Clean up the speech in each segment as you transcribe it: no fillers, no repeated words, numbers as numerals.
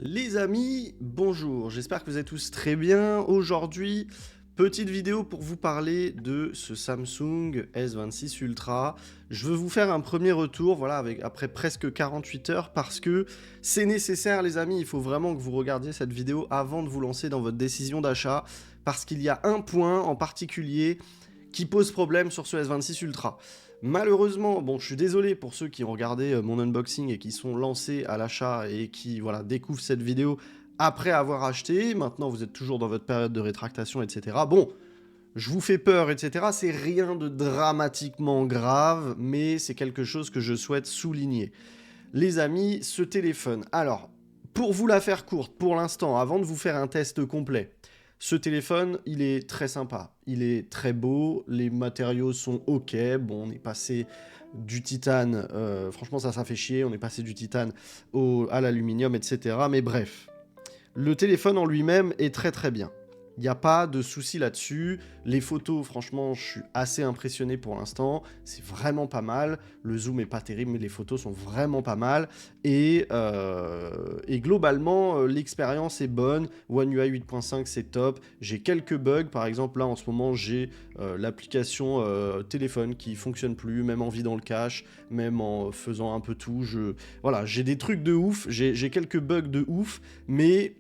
Les amis, bonjour, j'espère que vous êtes tous très bien. Aujourd'hui, petite vidéo pour vous parler de ce Samsung S26 Ultra. Je veux vous faire un premier retour, voilà, après presque 48 heures, parce que c'est nécessaire les amis, il faut vraiment que vous regardiez cette vidéo avant de vous lancer dans votre décision d'achat, parce qu'il y a un point en particulier qui pose problème sur ce S26 Ultra. Malheureusement, bon, je suis désolé pour ceux qui ont regardé mon unboxing et qui sont lancés à l'achat et qui voilà, découvrent cette vidéo après avoir acheté. Maintenant, vous êtes toujours dans votre période de rétractation, etc. Bon, je vous fais peur, etc. C'est rien de dramatiquement grave, mais c'est quelque chose que je souhaite souligner. Les amis, ce téléphone. Alors, pour vous la faire courte, pour l'instant, avant de vous faire un test complet, ce téléphone, il est très sympa, il est très beau, les matériaux sont ok, bon, on est passé du titane, franchement ça fait chier, on est passé du titane à l'aluminium, etc. Mais bref, le téléphone en lui-même est très très bien. Il n'y a pas de souci là-dessus. Les photos, franchement, je suis assez impressionné pour l'instant. C'est vraiment pas mal. Le zoom est pas terrible, mais les photos sont vraiment pas mal. Et globalement, l'expérience est bonne. One UI 8.5, c'est top. J'ai quelques bugs. Par exemple, là, en ce moment, j'ai l'application téléphone qui fonctionne plus, même en vidant le cache, même en faisant un peu tout. Voilà, j'ai des trucs de ouf. J'ai quelques bugs de ouf, mais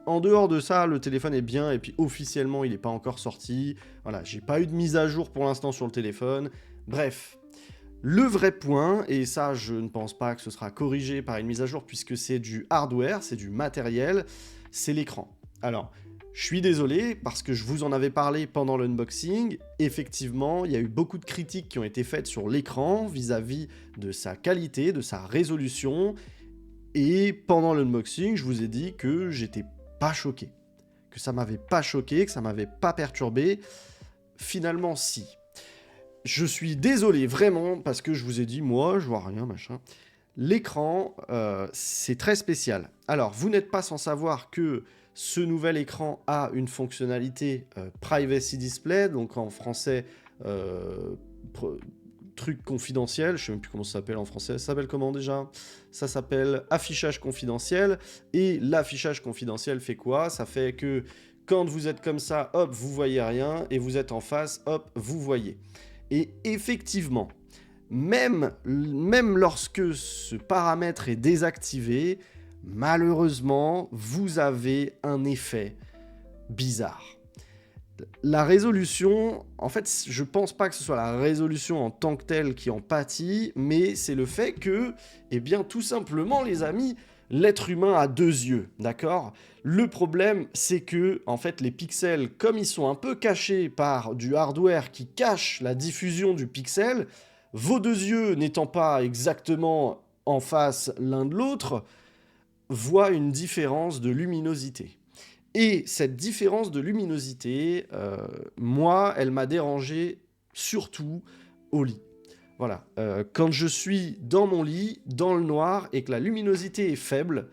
en dehors de ça, le téléphone est bien, et puis officiellement, il n'est pas encore sorti. Voilà, j'ai pas eu de mise à jour pour l'instant sur le téléphone. Bref, le vrai point, et ça, je ne pense pas que ce sera corrigé par une mise à jour, puisque c'est du hardware, c'est du matériel, c'est l'écran. Alors, je suis désolé, parce que je vous en avais parlé pendant l'unboxing. Effectivement, il y a eu beaucoup de critiques qui ont été faites sur l'écran, vis-à-vis de sa qualité, de sa résolution. Et pendant l'unboxing, je vous ai dit que j'étais pas choqué, que ça m'avait pas choqué, que ça m'avait pas perturbé. Finalement, si. Je suis désolé, vraiment, parce que je vous ai dit, moi, je vois rien, machin. L'écran, c'est très spécial. Alors, vous n'êtes pas sans savoir que ce nouvel écran a une fonctionnalité Privacy Display, donc en français, truc confidentiel, je sais même plus comment ça s'appelle en français, ça s'appelle comment déjà? Ça s'appelle affichage confidentiel, et l'affichage confidentiel fait quoi? Ça fait que quand vous êtes comme ça, hop, vous voyez rien, et vous êtes en face, hop, vous voyez. Et effectivement, même lorsque ce paramètre est désactivé, malheureusement, vous avez un effet bizarre. La résolution, en fait, je pense pas que ce soit la résolution en tant que telle qui en pâtit, mais c'est le fait que, eh bien, tout simplement, les amis, l'être humain a deux yeux, d'accord? Le problème, c'est que, en fait, les pixels, comme ils sont un peu cachés par du hardware qui cache la diffusion du pixel, vos deux yeux n'étant pas exactement en face l'un de l'autre, voient une différence de luminosité. Et cette différence de luminosité, moi, elle m'a dérangé surtout au lit. Voilà, quand je suis dans mon lit, dans le noir, et que la luminosité est faible,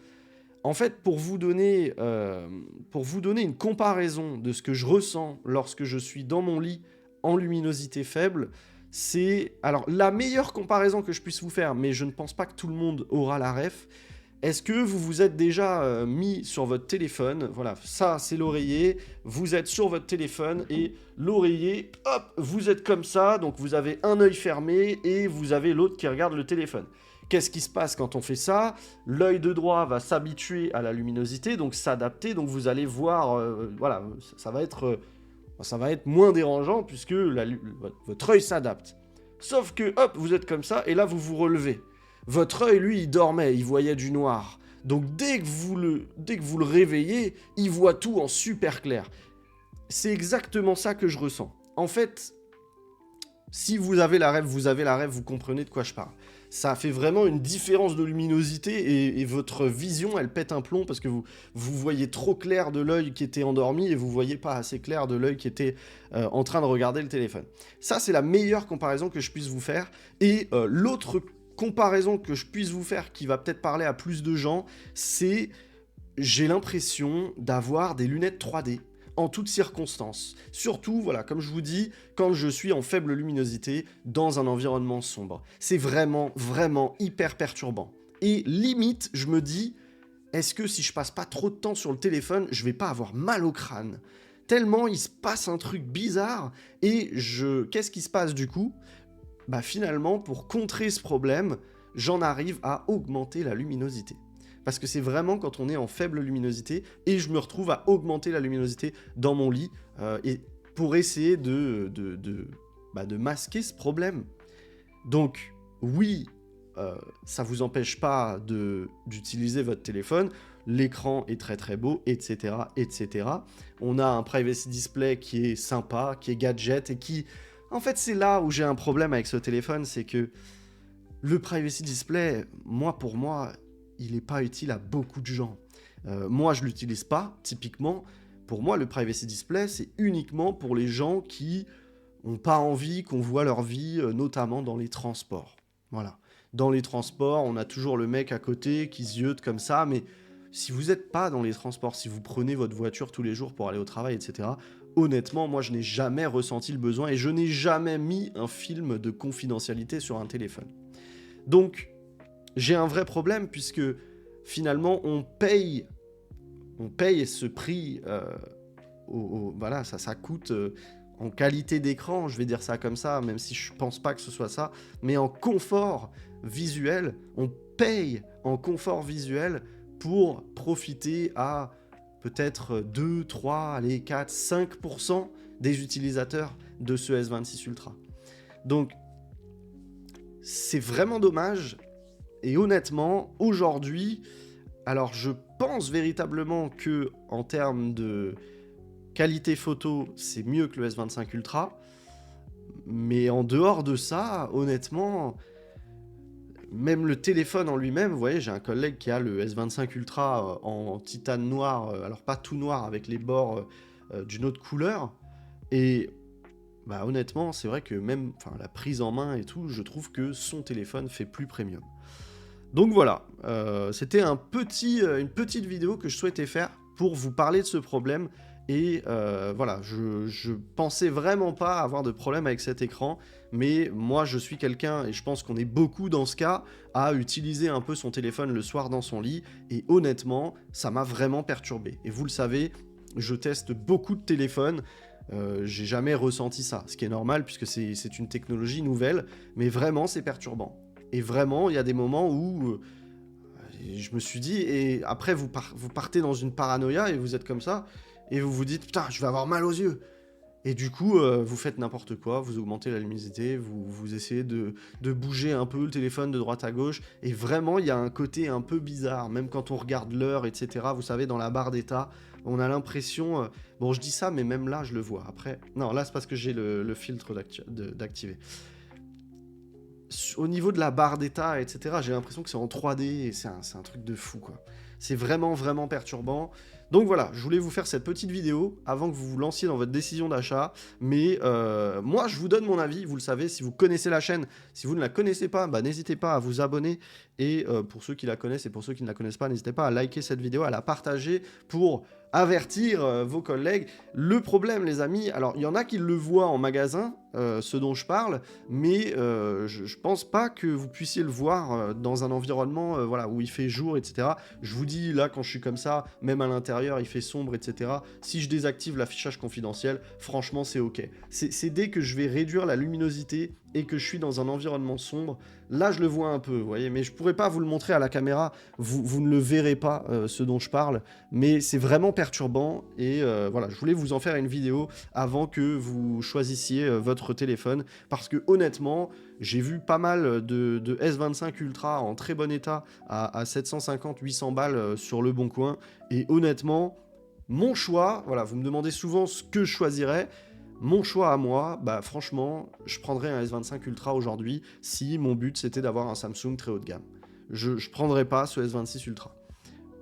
en fait, pour vous donner une comparaison de ce que je ressens lorsque je suis dans mon lit en luminosité faible, c'est... Alors, la meilleure comparaison que je puisse vous faire, mais je ne pense pas que tout le monde aura la ref, est-ce que vous vous êtes déjà mis sur votre téléphone? Voilà, ça c'est l'oreiller, vous êtes sur votre téléphone et l'oreiller, hop, vous êtes comme ça, donc vous avez un œil fermé et vous avez l'autre qui regarde le téléphone. Qu'est-ce qui se passe quand on fait ça? L'œil de droit va s'habituer à la luminosité, donc s'adapter, donc vous allez voir, voilà, ça va être moins dérangeant puisque votre œil s'adapte. Sauf que, hop, vous êtes comme ça et là vous vous relevez. Votre œil, lui, il dormait, il voyait du noir. Donc dès que vous le réveillez, il voit tout en super clair. C'est exactement ça que je ressens. En fait, si vous avez la rêve, vous comprenez de quoi je parle. Ça fait vraiment une différence de luminosité et votre vision, elle pète un plomb parce que vous voyez trop clair de l'œil qui était endormi et vous voyez pas assez clair de l'œil qui était en train de regarder le téléphone. Ça, c'est la meilleure comparaison que je puisse vous faire. Et l'autre comparaison que je puisse vous faire qui va peut-être parler à plus de gens, c'est j'ai l'impression d'avoir des lunettes 3D en toutes circonstances. Surtout, voilà, comme je vous dis, quand je suis en faible luminosité dans un environnement sombre. C'est vraiment, vraiment hyper perturbant. Et limite, je me dis, est-ce que si je passe pas trop de temps sur le téléphone, je vais pas avoir mal au crâne? Tellement il se passe un truc bizarre et qu'est-ce qui se passe du coup? Bah finalement, pour contrer ce problème, j'en arrive à augmenter la luminosité. Parce que c'est vraiment quand on est en faible luminosité et je me retrouve à augmenter la luminosité dans mon lit et pour essayer de masquer ce problème. Donc, oui, ça vous empêche pas d'utiliser votre téléphone, l'écran est très très beau, etc., etc. On a un privacy display qui est sympa, qui est gadget, et qui... En fait, c'est là où j'ai un problème avec ce téléphone, c'est que le privacy display, pour moi, il n'est pas utile à beaucoup de gens. Moi, je l'utilise pas, typiquement. Pour moi, le privacy display, c'est uniquement pour les gens qui n'ont pas envie qu'on voit leur vie, notamment dans les transports. Voilà. Dans les transports, on a toujours le mec à côté qui ziote comme ça, mais si vous n'êtes pas dans les transports, si vous prenez votre voiture tous les jours pour aller au travail, etc., honnêtement, moi, je n'ai jamais ressenti le besoin et je n'ai jamais mis un film de confidentialité sur un téléphone. Donc, j'ai un vrai problème puisque finalement, on paye ce prix, voilà, ça coûte... en qualité d'écran, je vais dire ça comme ça, même si je pense pas que ce soit ça, mais en confort visuel, on paye en confort visuel pour profiter à peut-être 2, 3, allez, 4, 5% des utilisateurs de ce S26 Ultra. Donc, c'est vraiment dommage, et honnêtement, aujourd'hui, alors je pense véritablement que en termes de qualité photo, c'est mieux que le S25 Ultra. Mais en dehors de ça, honnêtement, même le téléphone en lui-même, vous voyez, j'ai un collègue qui a le S25 Ultra en titane noir, alors pas tout noir, avec les bords d'une autre couleur. Et bah, honnêtement, c'est vrai que même la prise en main et tout, je trouve que son téléphone fait plus premium. Donc voilà, c'était une petite vidéo que je souhaitais faire pour vous parler de ce problème. Et voilà, je pensais vraiment pas avoir de problème avec cet écran, mais moi je suis quelqu'un, et je pense qu'on est beaucoup dans ce cas, à utiliser un peu son téléphone le soir dans son lit, et honnêtement, ça m'a vraiment perturbé. Et vous le savez, je teste beaucoup de téléphones, j'ai jamais ressenti ça, ce qui est normal puisque c'est une technologie nouvelle, mais vraiment c'est perturbant. Et vraiment, il y a des moments où je me suis dit, et après vous partez dans une paranoïa et vous êtes comme ça, et vous vous dites, putain, je vais avoir mal aux yeux. Et du coup, vous faites n'importe quoi, vous augmentez la luminosité, vous essayez de bouger un peu le téléphone de droite à gauche, et vraiment, il y a un côté un peu bizarre, même quand on regarde l'heure, etc., vous savez, dans la barre d'état, on a l'impression... bon, je dis ça, mais même là, je le vois. Après, non, là, c'est parce que j'ai le filtre d'activer. Au niveau de la barre d'état, etc., j'ai l'impression que c'est en 3D, et c'est un truc de fou, quoi. C'est vraiment, vraiment perturbant. Donc voilà, je voulais vous faire cette petite vidéo avant que vous vous lanciez dans votre décision d'achat. Mais moi, je vous donne mon avis, vous le savez, si vous connaissez la chaîne. Si vous ne la connaissez pas, bah, n'hésitez pas à vous abonner. Et pour ceux qui la connaissent et pour ceux qui ne la connaissent pas, n'hésitez pas à liker cette vidéo, à la partager pour avertir vos collègues. Le problème, les amis, alors il y en a qui le voient en magasin, ce dont je parle, mais je pense pas que vous puissiez le voir dans un environnement voilà, où il fait jour, etc. Je vous dis, là, quand je suis comme ça, même à l'intérieur, il fait sombre, etc. Si je désactive l'affichage confidentiel, franchement, c'est OK. C'est dès que je vais réduire la luminosité et que je suis dans un environnement sombre, là, je le vois un peu, vous voyez, mais je pourrais pas vous le montrer à la caméra, vous ne le verrez pas, ce dont je parle, mais c'est vraiment perturbant, et voilà, je voulais vous en faire une vidéo avant que vous choisissiez votre téléphone, parce que honnêtement, j'ai vu pas mal de S25 Ultra en très bon état à 750-800 balles sur le bon coin, et honnêtement, mon choix, voilà, vous me demandez souvent ce que je choisirais. Mon choix à moi, bah franchement, je prendrais un S25 Ultra aujourd'hui si mon but c'était d'avoir un Samsung très haut de gamme. Je prendrais pas ce S26 Ultra.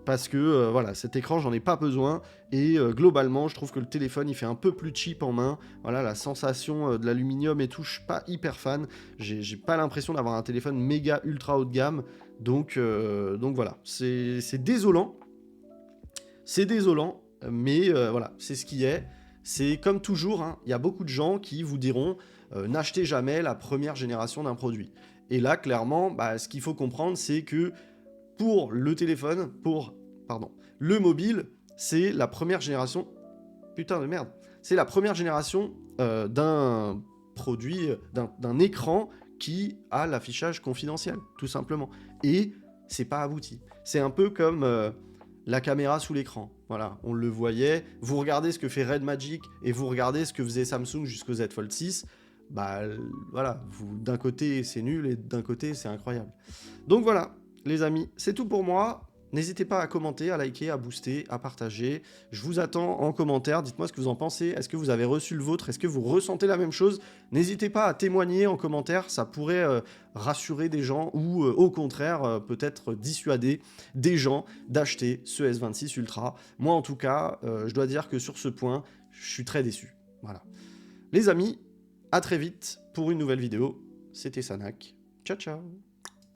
Parce que voilà, cet écran, j'en ai pas besoin. Et globalement, je trouve que le téléphone, il fait un peu plus cheap en main. Voilà, la sensation de l'aluminium et tout, je suis pas hyper fan. J'ai pas l'impression d'avoir un téléphone méga ultra haut de gamme. Donc voilà, c'est désolant. C'est désolant, mais voilà, c'est ce qui est. C'est comme toujours, hein, y a beaucoup de gens qui vous diront n'achetez jamais la première génération d'un produit. Et là, clairement, bah, ce qu'il faut comprendre, c'est que pour le téléphone, pour pardon. Le mobile, c'est la première génération... Putain de merde. C'est la première génération d'un produit, d'un écran qui a l'affichage confidentiel, tout simplement. Et c'est pas abouti. C'est un peu comme la caméra sous l'écran. Voilà, on le voyait. Vous regardez ce que fait Red Magic et vous regardez ce que faisait Samsung jusqu'au Z Fold 6. Bah voilà, d'un côté c'est nul et d'un côté c'est incroyable. Donc voilà, les amis, c'est tout pour moi. N'hésitez pas à commenter, à liker, à booster, à partager. Je vous attends en commentaire. Dites-moi ce que vous en pensez. Est-ce que vous avez reçu le vôtre? Est-ce que vous ressentez la même chose? N'hésitez pas à témoigner en commentaire. Ça pourrait rassurer des gens ou au contraire peut-être dissuader des gens d'acheter ce S26 Ultra. Moi en tout cas, je dois dire que sur ce point, je suis très déçu. Voilà. Les amis, à très vite pour une nouvelle vidéo. C'était Sanak. Ciao ciao.